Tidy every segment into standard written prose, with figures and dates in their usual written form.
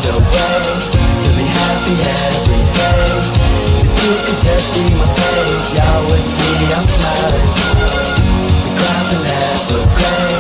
a way to be happy every day. If you could just see my face, y'all would see I'm smiling. The clouds are never gray.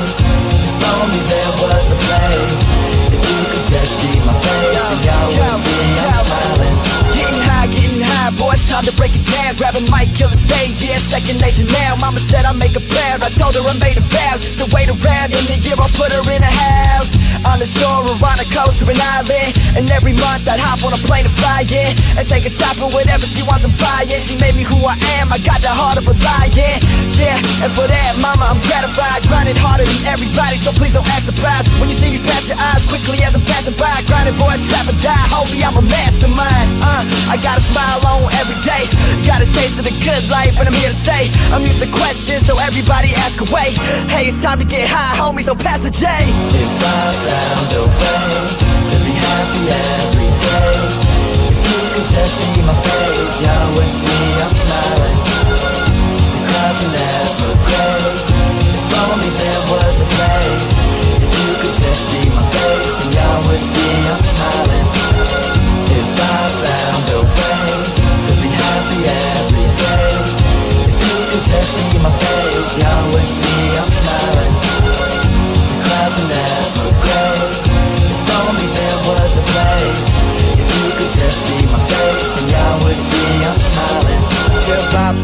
If only there was a place. If you could just see my face, then y'all would see I'm smiling. Getting high, boy, it's time to break it down. Grab a mic, kill the stage, yeah, second nature now. Mama said I'd make a plan, I told her I made a vow just to wait around. In the year I'll put her in a house on the shore or on the coast or an island. And every month I'd hop on a plane to fly, yeah, and take her shopping, whatever she wants to buy, yeah. She made me who I am, I got the heart of a lion, yeah. And for that, mama, I'm gratified. Grinding harder than everybody, so please don't act surprised when you see me pass your eyes quickly as I'm passing by. Grinding boys, trap or die, homie, I'm a mastermind. I got a smile on every day, got a taste of the good life, and I'm here to stay. I'm used to questions, so everybody ask away. Hey, it's time to get high, homie, so pass the J. If I found a way to be happy every day, if you could just see my face, y'all would see I'm smiling. The clouds are never gray. If only there was a place. If you could just see my face, then y'all would see I'm smiling. If I found a way to be happy every day, if you could just see my face, y'all would see I'm smiling. The clouds are never gray. If only there was a place. If you could just see my face, then y'all would see I'm smiling.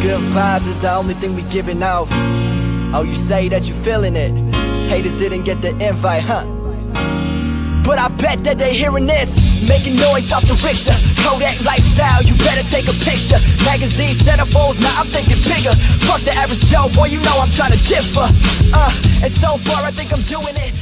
Good vibes is the only thing we giving off. Oh, you say that you feeling it. Haters didn't get the invite, huh? But I bet that they hearing this, making noise off the Richter. Kodak lifestyle, you better take a picture. Magazine centerfolds, now I'm thinking bigger. Fuck the average Joe, boy, you know I'm trying to differ. And so far I think I'm doing it.